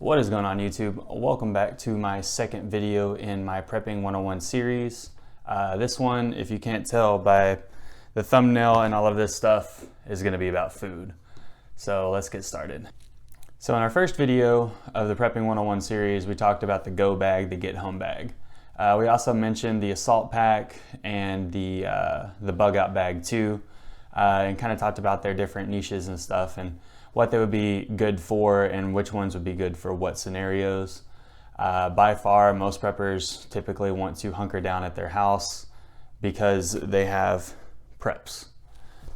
What is going on, YouTube? Welcome back to my second video in my Prepping 101 series. This one, if you can't tell by the thumbnail and all of this stuff, is going to be about food. So let's get started. So in our first video of the Prepping 101 series, we talked about the go bag, the get home bag. We also mentioned the assault pack and the bug out bag too, and kind of talked about their different niches and stuff and what they would be good for and which ones would be good for what scenarios. By far, most preppers typically want to hunker down at their house because they have preps.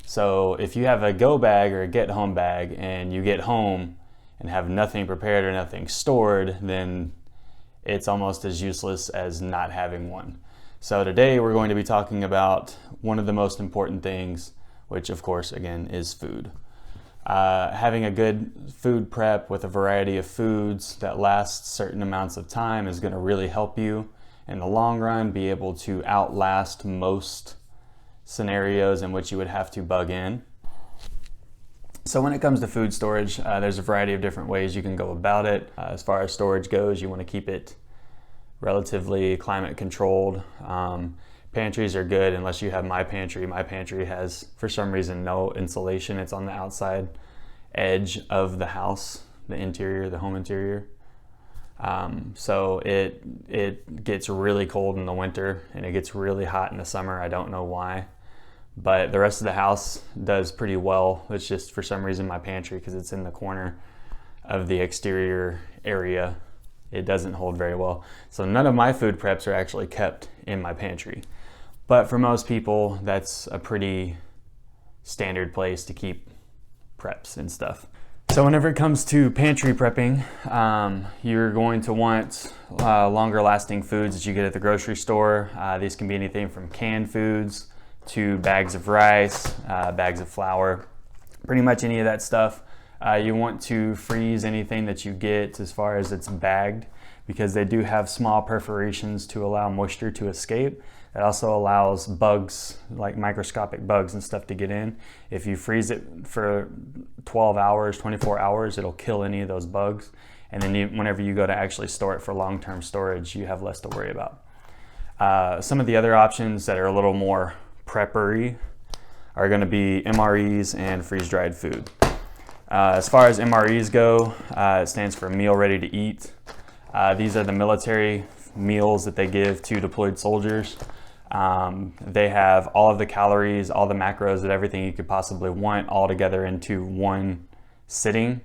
So if you have a go bag or a get home bag and you get home and have nothing prepared or nothing stored, then it's almost as useless as not having one. So today we're going to be talking about one of the most important things, which of course again is food. Having a good food prep with a variety of foods that lasts certain amounts of time is going to really help you in the long run be able to outlast most scenarios in which you would have to bug in. So when it comes to food storage, there's a variety of different ways you can go about it. As far as storage goes, you want to keep it relatively climate controlled. Pantries are good unless you have My Pantry. My Pantry has, for some reason, no insulation. It's on the outside edge of the house, the interior, the home interior. So it gets really cold in the winter and it gets really hot in the summer. I don't know why, but the rest of the house does pretty well. It's just for some reason My Pantry, because it's in the corner of the exterior area, it doesn't hold very well. So none of my food preps are actually kept in my pantry. But for most people, that's a pretty standard place to keep preps and stuff. So whenever it comes to pantry prepping, you're going to want longer lasting foods that you get at the grocery store. These can be anything from canned foods to bags of rice, bags of flour, pretty much any of that stuff. You want to freeze anything that you get as far as it's bagged, because they do have small perforations to allow moisture to escape. It also allows bugs, like microscopic bugs and stuff, to get in. If you freeze it for 12 hours, 24 hours, it'll kill any of those bugs. And then whenever you go to actually store it for long-term storage, you have less to worry about. Some of the other options that are a little more preppery are going to be MREs and freeze-dried food. As far as MREs go, it stands for meal ready to eat. These are the military meals that they give to deployed soldiers. They have all of the calories, all the macros, and everything you could possibly want all together into one sitting.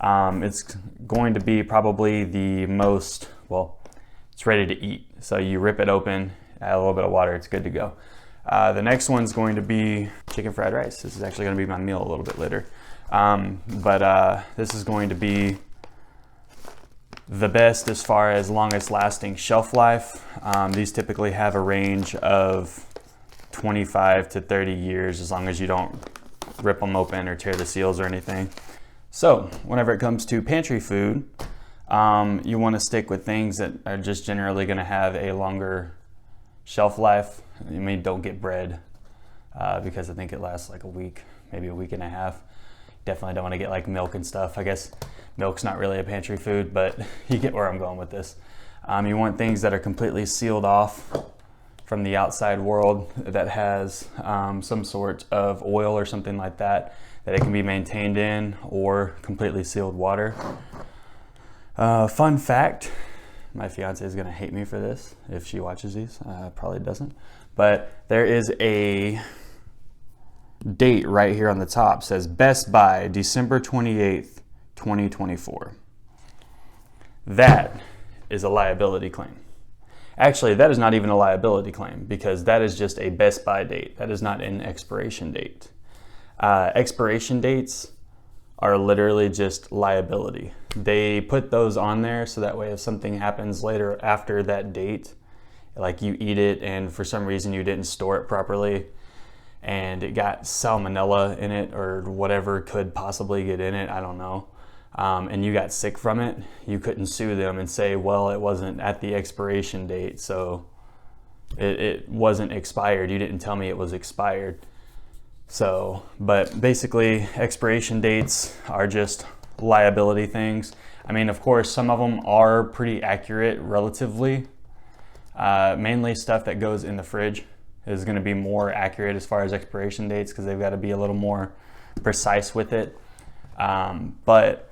It's going to be probably the most, well, it's ready to eat. So you rip it open, add a little bit of water, it's good to go. The next one's going to be chicken fried rice. This is actually going to be my meal a little bit later. But this is going to be the best as far as longest lasting shelf life. These typically have a range of 25 to 30 years as long as you don't rip them open or tear the seals or anything. So whenever it comes to pantry food, you want to stick with things that are just generally going to have a longer shelf life. I mean, don't get bread because I think it lasts like a week, maybe a week and a half. Definitely don't want to get like milk and stuff. I guess milk's not really a pantry food, but you get where I'm going with this. You want things that are completely sealed off from the outside world, that has some sort of oil or something like that, that it can be maintained in, or completely sealed water. Fun fact, my fiance is going to hate me for this if she watches these. Probably doesn't. But there is a date right here on the top. It says Best Buy, December 28th, 2024. That is a liability claim. Actually, that is not even a liability claim, because that is just a Best Buy date. That is not an expiration date. Expiration dates are literally just liability. They put those on there so that way if something happens later after that date, like you eat it and for some reason you didn't store it properly and it got salmonella in it or whatever could possibly get in it, I don't know, and you got sick from it, you couldn't sue them and say, well, it wasn't at the expiration date, so it wasn't expired. You didn't tell me it was expired. So, but basically expiration dates are just liability things. I mean, of course, some of them are pretty accurate relatively. Mainly stuff that goes in the fridge is going to be more accurate as far as expiration dates, because they've got to be a little more precise with it. But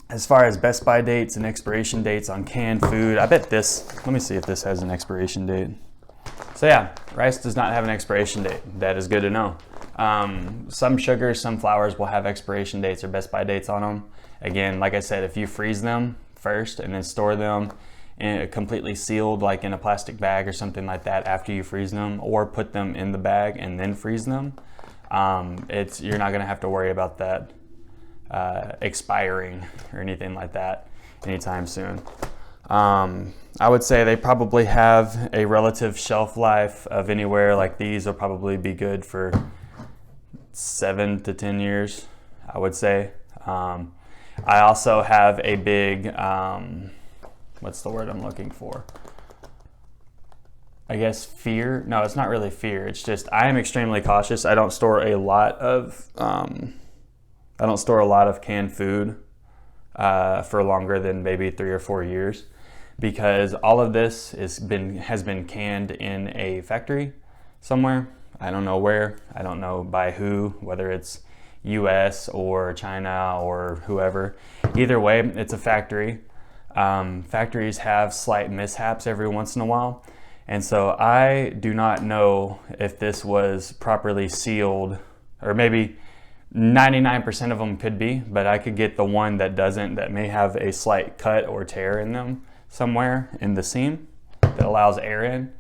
as far as best by dates and expiration dates on canned food, I bet this, let me see if this has an expiration date. So yeah, rice does not have an expiration date. That is good to know. Some sugars, some flours will have expiration dates or best by dates on them. Again, like I said, if you freeze them first and then store them in completely sealed, like in a plastic bag or something like that after you freeze them, or put them in the bag and then freeze them, you're not gonna have to worry about that expiring or anything like that anytime soon. I would say they probably have a relative shelf life of anywhere, like these will probably be good for 7 to 10 years, I would say. I also have a big, what's the word I'm looking for? I guess fear. No, it's not really fear. It's just I am extremely cautious. I don't store a lot of canned food for longer than maybe 3 or 4 years, because all of this has been canned in a factory somewhere. I don't know where. I don't know by who, whether it's US or China or whoever. Either way, it's a factory. Factories have slight mishaps every once in a while. And so I do not know if this was properly sealed, or maybe 99% of them could be, but I could get the one that doesn't, that may have a slight cut or tear in them somewhere in the seam that allows air in.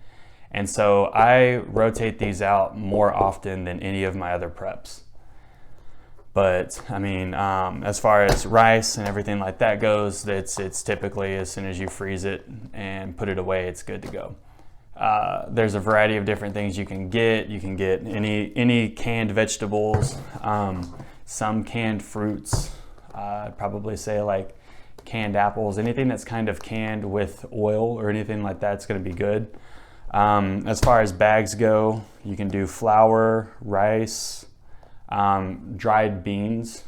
And so I rotate these out more often than any of my other preps. But I mean, as far as rice and everything like that goes, it's typically as soon as you freeze it and put it away, it's good to go. There's a variety of different things you can get. You can get any canned vegetables, some canned fruits. I'd probably say like canned apples, anything that's kind of canned with oil or anything like that's going to be good. As far as bags go, you can do flour, rice, dried beans,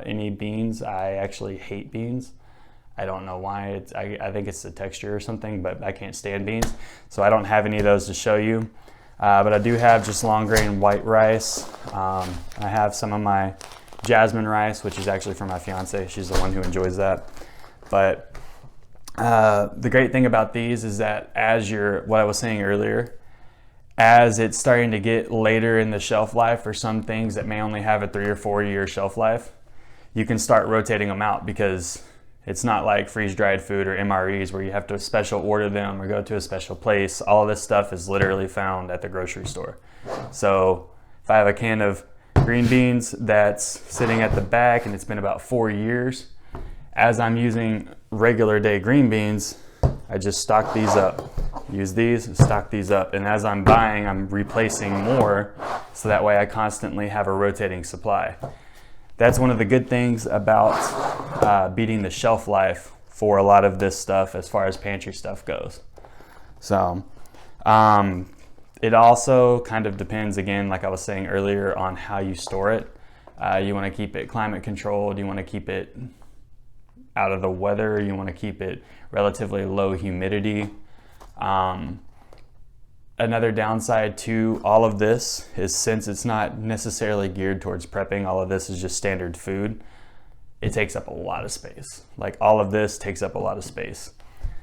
any beans. I actually hate beans. I don't know why. I think it's the texture or something, but I can't stand beans. So I don't have any of those to show you. But I do have just long grain white rice. I have some of my jasmine rice, which is actually for my fiance. She's the one who enjoys that. But the great thing about these is that what I was saying earlier, as it's starting to get later in the shelf life for some things that may only have a 3 or 4 year shelf life, you can start rotating them out, because it's not like freeze-dried food or MREs where you have to special order them or go to a special place. All of this stuff is literally found at the grocery store. So if I have a can of green beans that's sitting at the back and it's been about 4 years, as I'm using regular day green beans, I just stock these up. Use these, stock these up. And as I'm buying, I'm replacing more, so that way I constantly have a rotating supply. That's one of the good things about beating the shelf life for a lot of this stuff as far as pantry stuff goes. So it also kind of depends, again, like I was saying earlier, on how you store it. You want to keep it climate controlled. You want to keep it out of the weather. You want to keep it relatively low humidity. Another downside to all of this is, since it's not necessarily geared towards prepping, all of this is just standard food, it takes up a lot of space. Like, all of this takes up a lot of space.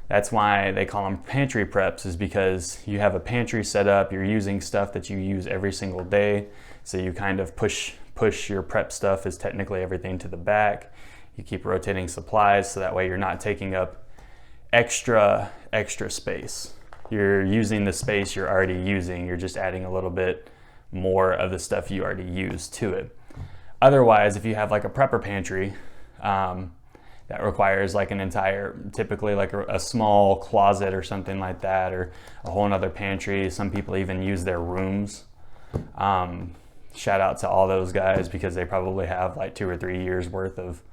That's why they call them pantry preps, is because you have a pantry set up, you're using stuff that you use every single day, so you kind of push your prep stuff, is technically everything, to the back. You keep rotating supplies, so that way you're not taking up extra space. You're using the space you're already using. You're just adding a little bit more of the stuff you already use to it. Otherwise, if you have like a prepper pantry, that requires like an entire, typically like a small closet or something like that, or a whole nother pantry. Some people even use their rooms. Shout out to all those guys, because they probably have like 2 or 3 years worth of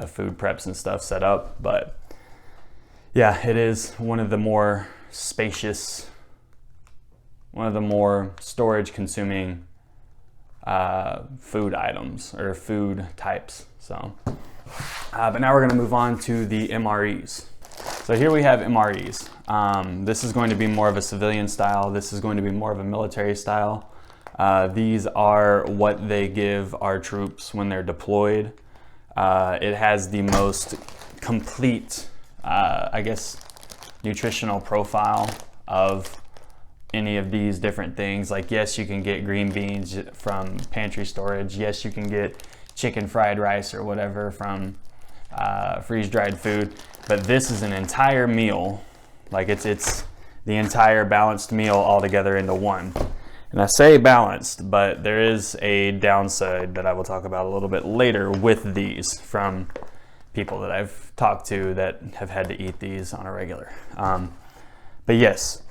food preps and stuff set up. But yeah, it is one of the more spacious, one of the more storage consuming food items or food types. So But now we're gonna move on to the MREs. So here we have MREs. This is going to be more of a civilian style. This is going to be more of a military style. These are what they give our troops when they're deployed. It has the most complete, I guess, nutritional profile of any of these different things. Like, yes, you can get green beans from pantry storage. Yes, you can get chicken fried rice or whatever from freeze-dried food. But this is an entire meal. Like, it's the entire balanced meal all together into one. And I say balanced, but there is a downside that I will talk about a little bit later with these from people that I've talked to that have had to eat these on a regular. But yes,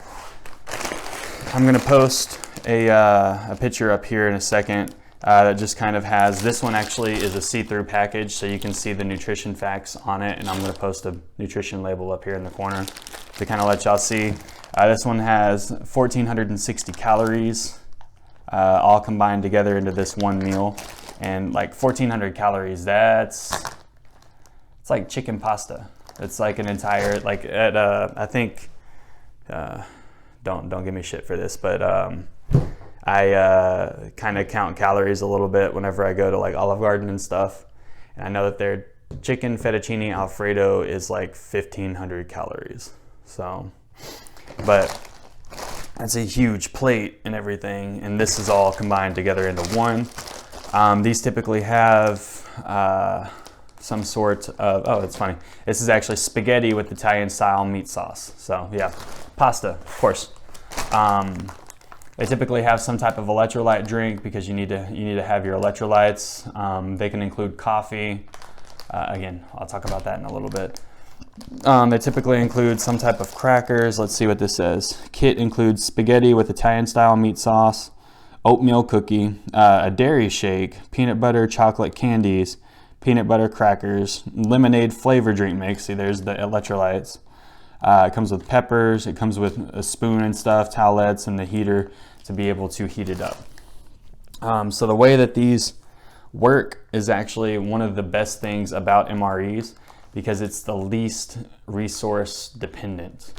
I'm gonna post a picture up here in a second that just kind of has, this one actually is a see-through package, so you can see the nutrition facts on it, and I'm gonna post a nutrition label up here in the corner to kind of let y'all see. This one has 1,460 calories, all combined together into this one meal. And like 1,400 calories, it's like chicken pasta. It's like an entire, like at, I think, don't give me shit for this, but I kind of count calories a little bit whenever I go to like Olive Garden and stuff. And I know that their chicken fettuccine Alfredo is like 1,500 calories. So, but that's a huge plate and everything, and this is all combined together into one. These typically have some sort of, oh, it's funny. This is actually spaghetti with Italian style meat sauce. So yeah, pasta, of course. They typically have some type of electrolyte drink because you need to have your electrolytes. They can include coffee. Again, I'll talk about that in a little bit. They typically include some type of crackers. Let's see what this says. Kit includes spaghetti with Italian style meat sauce, oatmeal cookie, a dairy shake, peanut butter chocolate candies, peanut butter crackers, lemonade flavor drink mix. See, there's the electrolytes. It comes with peppers. It comes with a spoon and stuff, towelettes, and the heater to be able to heat it up. So the way that these work is actually one of the best things about MREs, because it's the least resource dependent.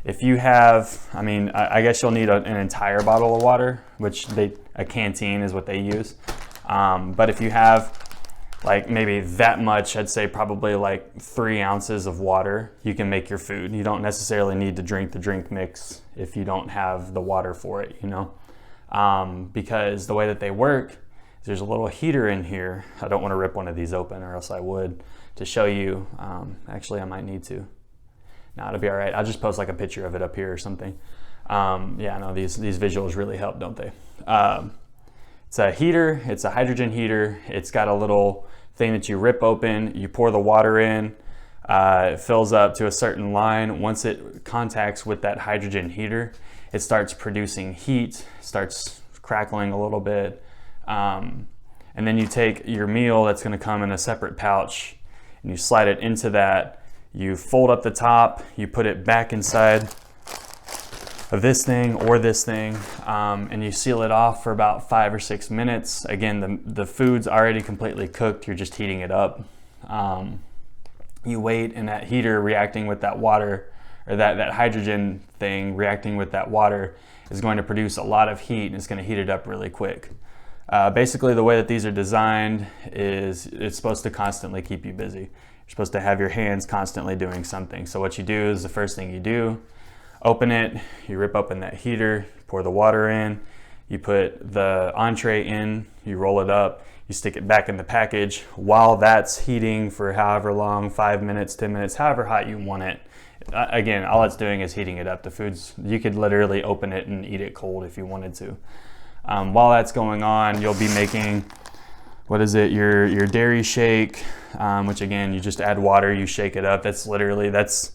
If you have, I mean, I guess you'll need an entire bottle of water, which a canteen is what they use. But if you have like maybe that much, I'd say probably like 3 ounces of water, you can make your food. You don't necessarily need to drink the drink mix if you don't have the water for it, you know? Because the way that they work is there's a little heater in here. I don't want to rip one of these open or else I would, to show you. Actually, I might need to. No, it'll be all right. I'll just post like a picture of it up here or something. Yeah, no, these visuals really help, don't they? It's a heater. It's a hydrogen heater. It's got a little thing that you rip open. You pour the water in. It fills up to a certain line. Once it contacts with that hydrogen heater, it starts producing heat, starts crackling a little bit. And then you take your meal that's going to come in a separate pouch, and you slide it into that. You fold up the top, you put it back inside of this thing or this thing, and you seal it off for about 5 or 6 minutes. Again, the food's already completely cooked, you're just heating it up. You wait, and that heater reacting with that water, or that hydrogen thing reacting with that water, is going to produce a lot of heat, and it's going to heat it up really quick. Basically, the way that these are designed is it's supposed to constantly keep you busy. You're supposed to have your hands constantly doing something. So what you do is, the first thing you do, open it, you rip open that heater, pour the water in, you put the entree in, you roll it up, you stick it back in the package. While that's heating for however long, 5 minutes, 10 minutes, however hot you want it. Again, all it's doing is heating it up. The food's, you could literally open it and eat it cold if you wanted to. While that's going on, you'll be making, what is it, your dairy shake, which again, you just add water, you shake it up. That's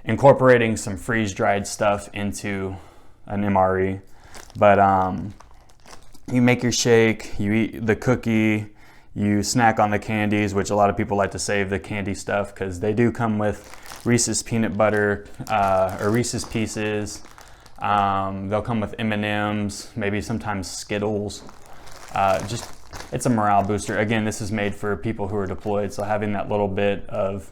incorporating some freeze-dried stuff into an MRE. But you make your shake, you eat the cookie, you snack on the candies, which a lot of people like to save the candy stuff because they do come with Reese's peanut butter or Reese's Pieces. They'll come with M&Ms, maybe sometimes Skittles. Just it's a morale booster. Again, this is made for people who are deployed, so having that little bit of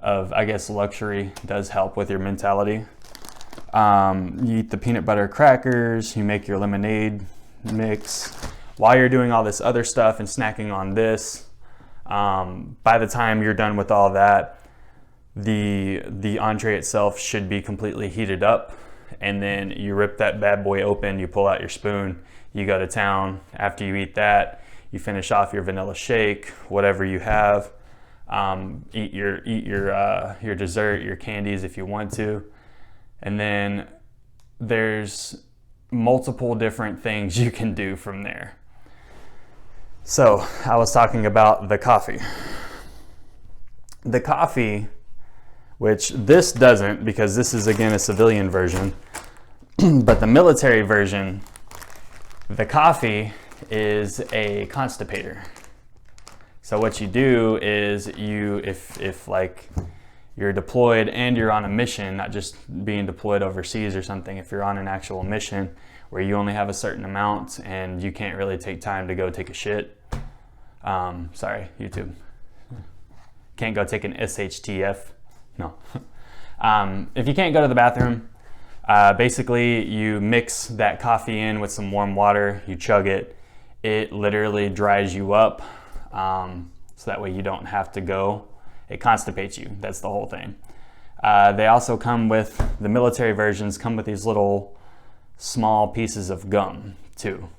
I guess luxury does help with your mentality. You eat the peanut butter crackers, you make your lemonade mix while you're doing all this other stuff and snacking on this. By the time you're done with all that, the entree itself should be completely heated up, and then you rip that bad boy open, you pull out your spoon, you go to town. After you eat that, you finish off your vanilla shake, whatever you have. Eat your dessert, your candies if you want to, and then there's multiple different things you can do from there. So I was talking about the coffee. The coffee, which this doesn't, because this is again a civilian version, but the military version, the coffee is a constipator. So what you do is if like you're deployed and you're on a mission, not just being deployed overseas or something, if you're on an actual mission where you only have a certain amount and you can't really take time to go take a shit, sorry, YouTube. Can't go take an SHTF, no. If you can't go to the bathroom, basically you mix that coffee in with some warm water, you chug it, it literally dries you up, so that way you don't have to go. It constipates you, that's the whole thing. They also come with, the military versions come with these little small pieces of gum too.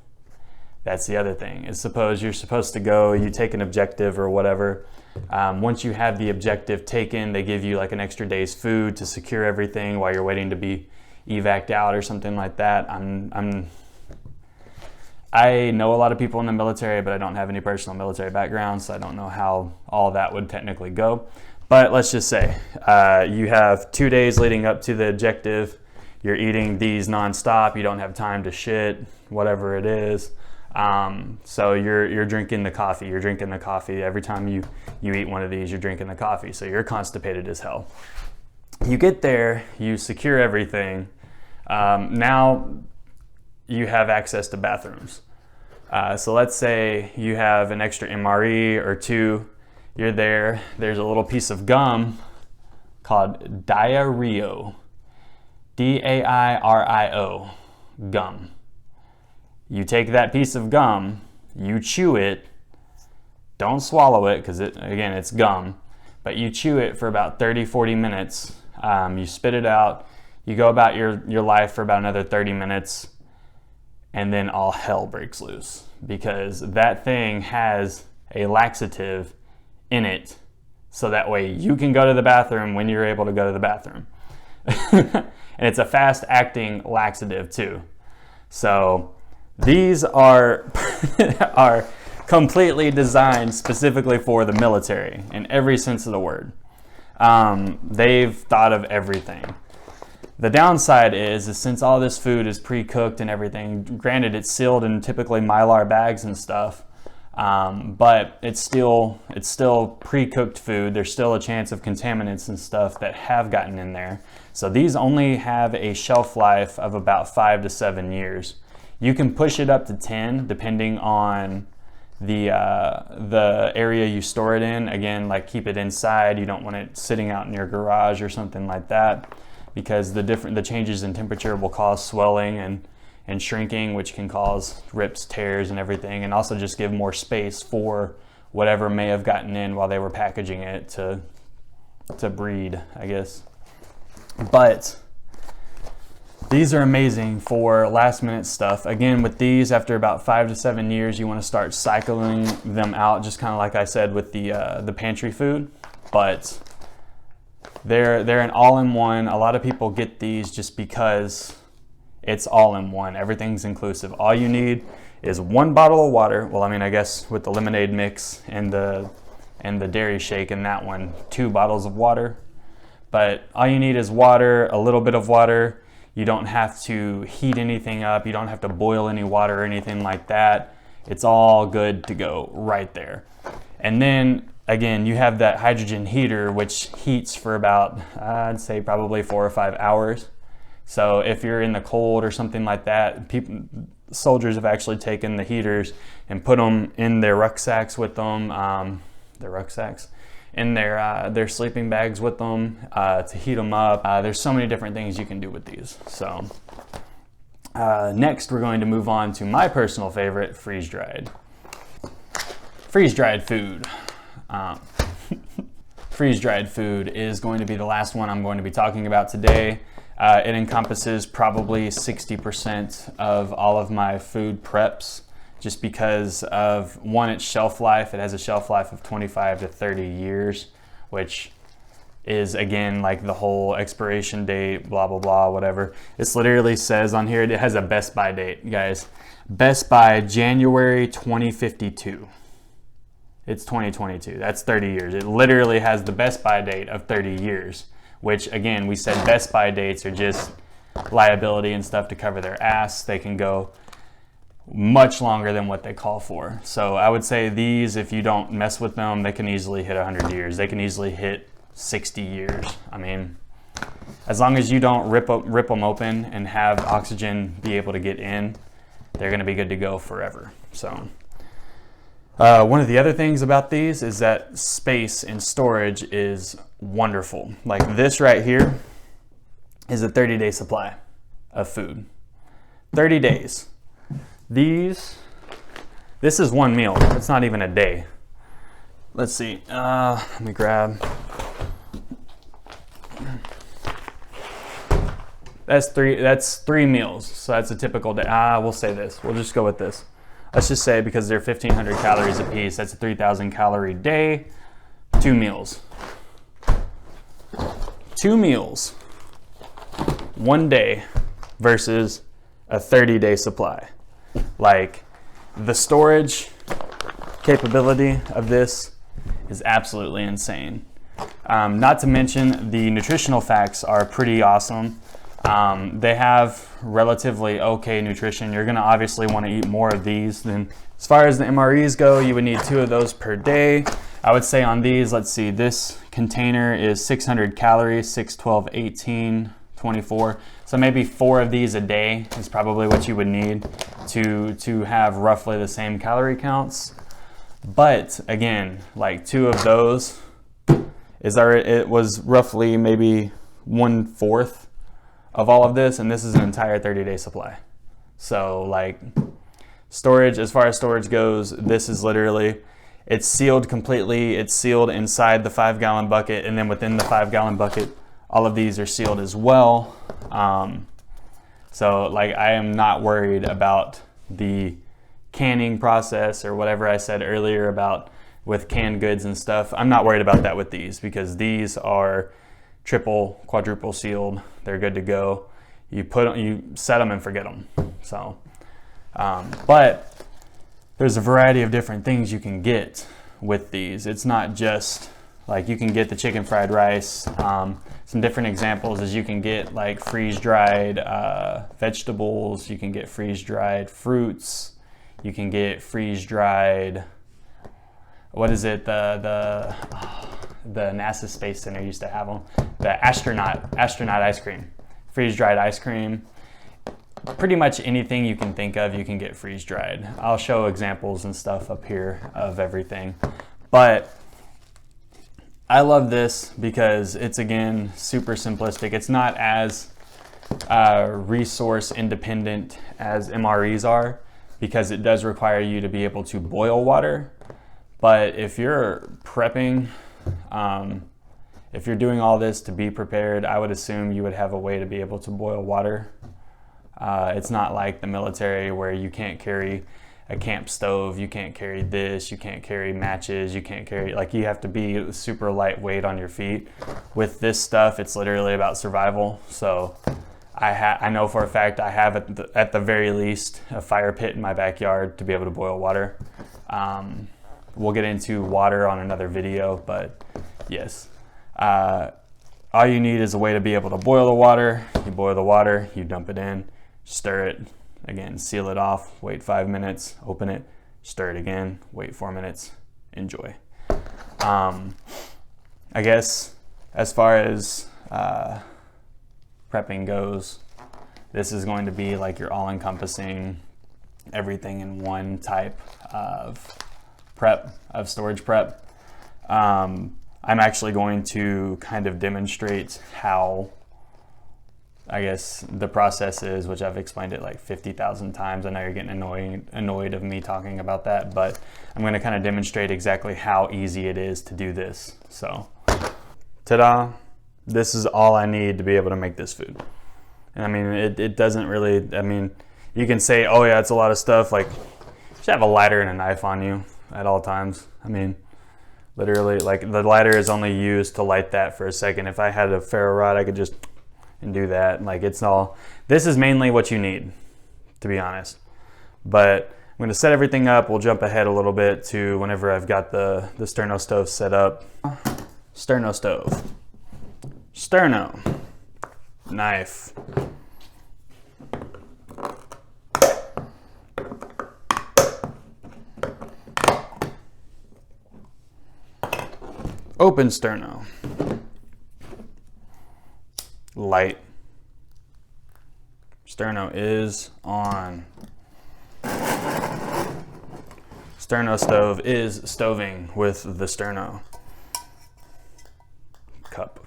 That's the other thing. Is suppose you're supposed to go, you take an objective or whatever. Once you have the objective taken, they give you like an extra day's food to secure everything while you're waiting to be evac'd out or something like that. I know a lot of people in the military, but I don't have any personal military background, so I don't know how all that would technically go. But let's just say you have 2 days leading up to the objective. You're eating these nonstop. You don't have time to shit, whatever it is. So you're drinking the coffee. You're drinking the coffee every time you eat one of these. You're drinking the coffee. So you're constipated as hell. You get there. You secure everything. Now you have access to bathrooms. So let's say you have an extra MRE or two. You're there. There's a little piece of gum called Diario. Dairio, gum. You take that piece of gum, you chew it, don't swallow it because again, it's gum, but you chew it for about 30-40 minutes. You spit it out, you go about your life for about another 30 minutes, and then all hell breaks loose because that thing has a laxative in it, so that way you can go to the bathroom when you're able to go to the bathroom. And it's a fast acting laxative too. So these are completely designed specifically for the military in every sense of the word. They've thought of everything. The downside is since all this food is pre-cooked and everything, granted it's sealed in typically Mylar bags and stuff, but it's still pre-cooked food. There's still a chance of contaminants and stuff that have gotten in there. So these only have a shelf life of about 5 to 7 years. You can push it up to 10 depending on the area you store it in. Again, like keep it inside. You don't want it sitting out in your garage or something like that, because the changes in temperature will cause swelling and shrinking, which can cause rips, tears, and everything, and also just give more space for whatever may have gotten in while they were packaging it to breed, I guess. But these are amazing for last minute stuff. Again, with these, after about 5 to 7 years, you want to start cycling them out, just kind of like I said with the pantry food. But they're an all-in-one. A lot of people get these just because it's all-in-one. Everything's inclusive. All you need is 1 bottle of water. Well, I mean, I guess with the lemonade mix and the dairy shake in that one, 2 bottles of water. But all you need is water, a little bit of water. You don't have to heat anything up. You don't have to boil any water or anything like that. It's all good to go right there. And then again, you have that hydrogen heater, which heats for about, I'd say probably 4 or 5 hours. So if you're in the cold or something like that, soldiers have actually taken the heaters and put them in their rucksacks with them, in their sleeping bags with them to heat them up. There's so many different things you can do with these. So next we're going to move on to my personal favorite, freeze-dried. Freeze-dried food. Freeze-dried food is going to be the last one I'm going to be talking about today. It encompasses probably 60% of all of my food preps, just because of, one, its shelf life. It has a shelf life of 25 to 30 years, which is, again, like the whole expiration date, blah, blah, blah, whatever. This literally says on here, it has a best by date, guys. Best by January 2052. It's 2022, that's 30 years. It literally has the best by date of 30 years, which, again, we said best by dates are just liability and stuff to cover their ass. They can go much longer than what they call for. So I would say these, if you don't mess with them, they can easily hit 100 years. They can easily hit 60 years. I mean, as long as you don't rip them open and have oxygen be able to get in, they're gonna be good to go forever. So one of the other things about these is that space and storage is wonderful. Like this right here is a 30-day supply of food. 30 days. This is one meal. It's not even a day. Let's see. Let me grab. That's three meals. So that's a typical day. We'll say this. We'll just go with this. Let's just say, because they're 1,500 calories a piece, that's a 3,000 calorie day. 2 meals. 2 meals. 1 day versus a 30-day supply. Like, the storage capability of this is absolutely insane. Not to mention, the nutritional facts are pretty awesome. They have relatively okay nutrition. You're gonna obviously want to eat more of these than, as far as the MREs go, you would need 2 of those per day. I would say on these, let's see, this container is 600 calories, 6, 12, 18, 24. So maybe 4 of these a day is probably what you would need to have roughly the same calorie counts. But again, like 2 of those it was roughly maybe 1/4 of all of this, and this is an entire 30-day supply. So like storage, as far as storage goes, this is literally, it's sealed completely. It's sealed inside the 5-gallon bucket, and then within the 5-gallon bucket, all of these are sealed as well. So like, I am not worried about the canning process or whatever I said earlier about with canned goods and stuff. I'm not worried about that with these, because these are triple, quadruple sealed. They're good to go. You set them and forget them. So, but there's a variety of different things you can get with these. It's not just like, you can get the chicken fried rice. Some different examples is you can get like freeze-dried vegetables. You can get freeze-dried fruits. You can get freeze-dried, what is it? The NASA Space Center used to have them. The astronaut ice cream, freeze-dried ice cream. Pretty much anything you can think of, you can get freeze-dried. I'll show examples and stuff up here of everything. But I love this because it's, again, super simplistic. It's not as resource independent as MREs are, because it does require you to be able to boil water. But if you're prepping, if you're doing all this to be prepared, I would assume you would have a way to be able to boil water. It's not like the military where you can't carry a camp stove, you can't carry this, you can't carry matches, you can't carry, like, you have to be super lightweight on your feet. With this stuff, it's literally about survival. So I know for a fact I have at the very least a fire pit in my backyard to be able to boil water. We'll get into water on another video, but yes. All you need is a way to be able to boil the water. You boil the water, you dump it in, stir it, again, seal it off, wait 5 minutes, open it, stir it again, wait 4 minutes, enjoy. I guess as far as prepping goes, this is going to be like your all-encompassing everything in one type of storage prep. I'm actually going to kind of demonstrate how, I guess, the process is, which I've explained it like 50,000 times. I know you're getting annoyed of me talking about that, but I'm going to kind of demonstrate exactly how easy it is to do this. So, ta-da! This is all I need to be able to make this food. And I mean, it doesn't really, I mean, you can say, oh yeah, it's a lot of stuff. Like, you should have a lighter and a knife on you at all times. I mean, literally, like, the lighter is only used to light that for a second. If I had a ferro rod, I could just do that. Like, it's all, this is mainly what you need, to be honest. But I'm going to set everything up. We'll jump ahead a little bit to whenever I've got the sterno stove set up. Sterno stove. Sterno. Knife. Open sterno. Light. Sterno is on. Sterno stove is stoving with the sterno. Cup.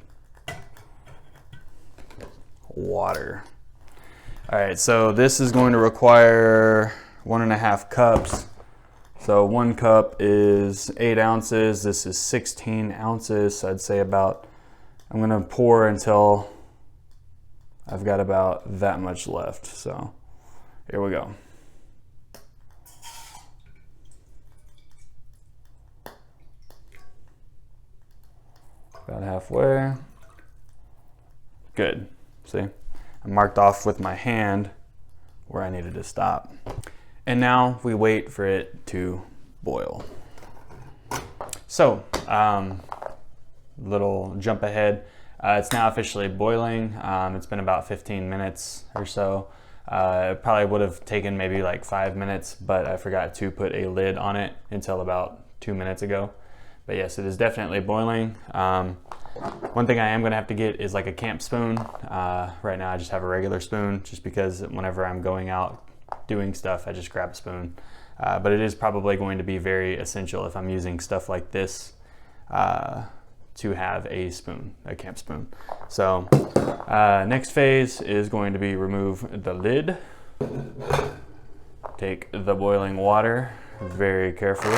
Water. All right, so this is going to require 1.5 cups. So 1 cup is 8 ounces. This is 16 ounces. So I'd say about, I'm gonna pour until I've got about that much left. So here we go. About halfway. Good. See, I marked off with my hand where I needed to stop. And now we wait for it to boil. So, little jump ahead. It's now officially boiling. It's been about 15 minutes or so. It probably would have taken maybe like 5 minutes, but I forgot to put a lid on it until about 2 minutes ago. But yes, it is definitely boiling. One thing I am gonna have to get is like a camp spoon. Right now I just have a regular spoon just because whenever I'm going out doing stuff, I just grab a spoon. But it is probably going to be very essential if I'm using stuff like this to have a spoon, a camp spoon. So next phase is going to be remove the lid. Take the boiling water very carefully.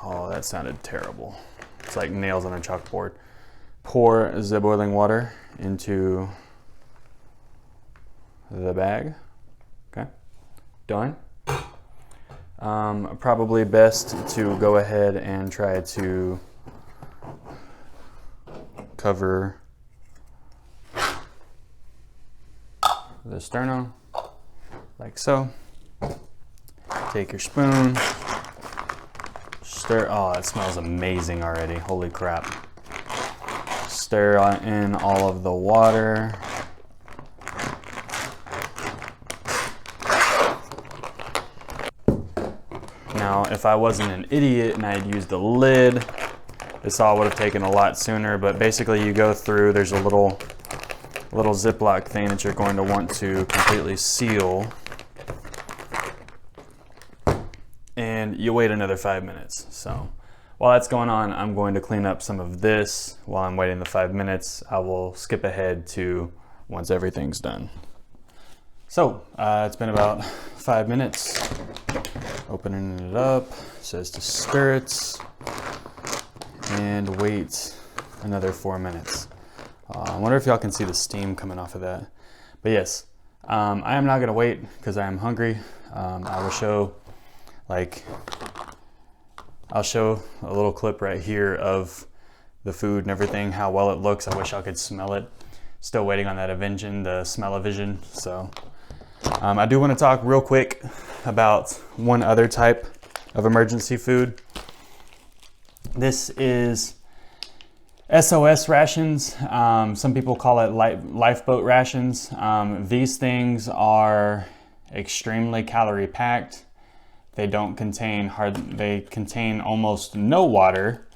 Oh, that sounded terrible. It's like nails on a chalkboard. Pour the boiling water into the bag. Okay, done. Probably best to go ahead and try to cover the sterno like so. Take your spoon, stir. Oh, it smells amazing already. Holy crap. Stir in all of the water. Now, if I wasn't an idiot and I had used the lid, this all would have taken a lot sooner, but basically you go through, there's a little Ziploc thing that you're going to want to completely seal, and you wait another 5 minutes. So while that's going on, I'm going to clean up some of this. While I'm waiting the 5 minutes, I will skip ahead to once everything's done. So it's been about 5 minutes. Opening it up, it says to stir it and wait another 4 minutes. I wonder if y'all can see the steam coming off of that. But yes, I am not gonna wait because I am hungry. I will show, I'll show a little clip right here of the food and everything, how well it looks. I wish I could smell it. Still waiting on that Avision, the smell-o-vision. So I do want to talk real quick about one other type of emergency food. This is SOS rations. Some people call it Lifeboat rations. These things are extremely calorie packed. They don't contain they contain almost no water.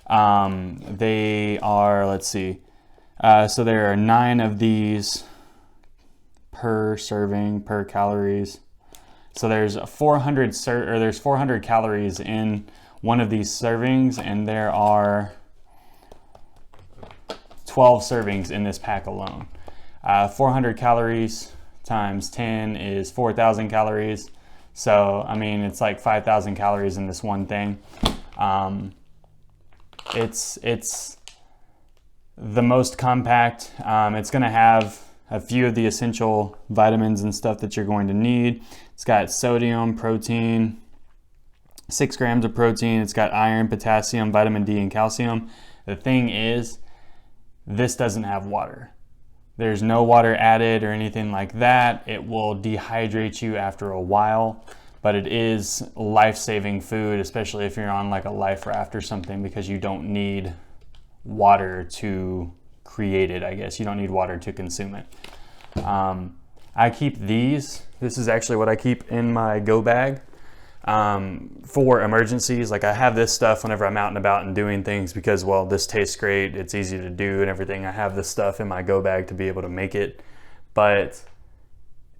They are, let's see, so there are 9 of these per serving, per calories. So there's 400 calories in one of these servings, and there are 12 servings in this pack alone. 400 calories times 10 is 4,000 calories. So, I mean, it's like 5,000 calories in this one thing. It's the most compact. It's gonna have a few of the essential vitamins and stuff that you're going to need. It's got sodium, protein, 6 grams of protein. It's got iron, potassium, vitamin D, and calcium. The thing is, this doesn't have water. There's no water added or anything like that. It will dehydrate you after a while, but it is life-saving food, especially if you're on like a life raft or something, because you don't need water to create it, I guess. You don't need water to consume it. I keep these. This is actually what I keep in my go bag for emergencies. Like, I have this stuff whenever I'm out and about and doing things because, well, this tastes great, it's easy to do and everything. I have this stuff in my go bag to be able to make it. But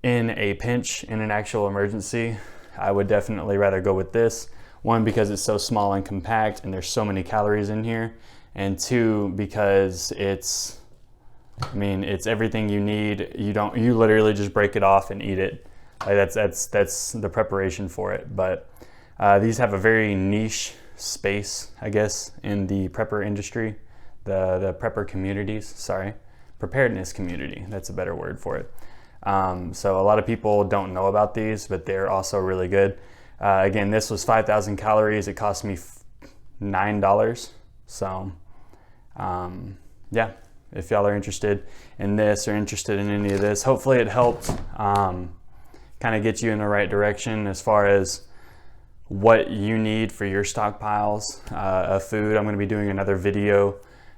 in a pinch, in an actual emergency, I would definitely rather go with this. One, because it's so small and compact and there's so many calories in here. And two, because it's everything you need. You literally just break it off and eat it. Like, that's the preparation for it. But these have a very niche space, I guess, in the prepper industry, the prepper communities, preparedness community. That's a better word for it. So a lot of people don't know about these, but they're also really good. Again, this was 5,000 calories. It cost me $9. So yeah, if y'all are interested in this or interested in any of this, hopefully it helped kind of get you in the right direction as far as what you need for your stockpiles of food. I'm going to be doing another video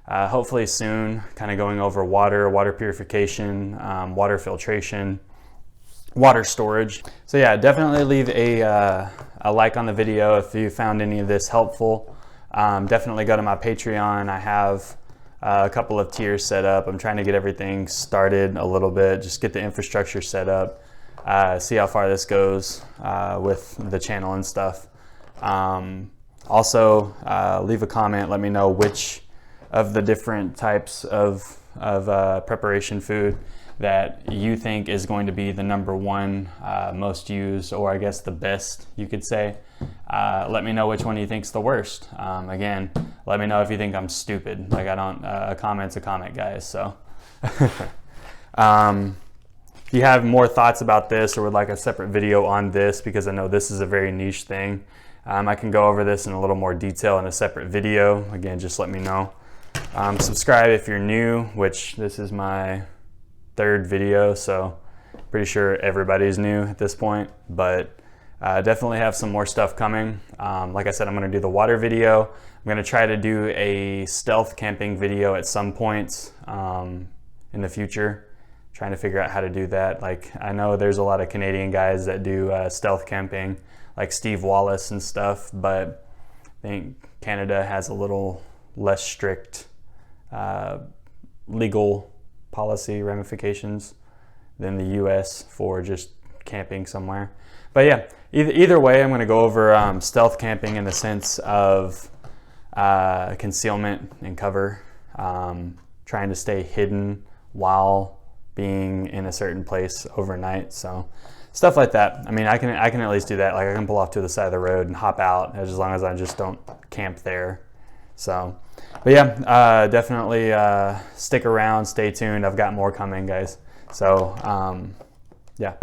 hopefully soon, kind of going over water purification, water filtration, water storage. So yeah, definitely leave a like on the video if you found any of this helpful. Definitely go to my Patreon. I have a couple of tiers set up. I'm trying to get everything started a little bit, just get the infrastructure set up, see how far this goes with the channel and stuff. Also, leave a comment, let me know which of the different types of preparation food that you think is going to be the #1 most used, or I guess the best, you could say. Let me know which one you think's the worst. Again, let me know if you think I'm stupid. Like, I don't, a comment's a comment, guys. So if you have more thoughts about this or would like a separate video on this, because I know this is a very niche thing, I can go over this in a little more detail in a separate video. Again, just let me know. Subscribe if you're new, which this is my 3rd video, so pretty sure everybody's new at this point, but definitely have some more stuff coming. Like I said, I'm going to do the water video. I'm going to try to do a stealth camping video at some point in the future, trying to figure out how to do that. Like, I know there's a lot of Canadian guys that do stealth camping, like Steve Wallace and stuff, but I think Canada has a little less strict legal policy ramifications than the US for just camping somewhere. But yeah, either way, I'm going to go over stealth camping in the sense of concealment and cover, trying to stay hidden while being in a certain place overnight. So stuff like that. I mean, I can at least do that. Like, I can pull off to the side of the road and hop out, as long as I just don't camp there. So, but yeah, definitely stick around, stay tuned. I've got more coming, guys. So yeah.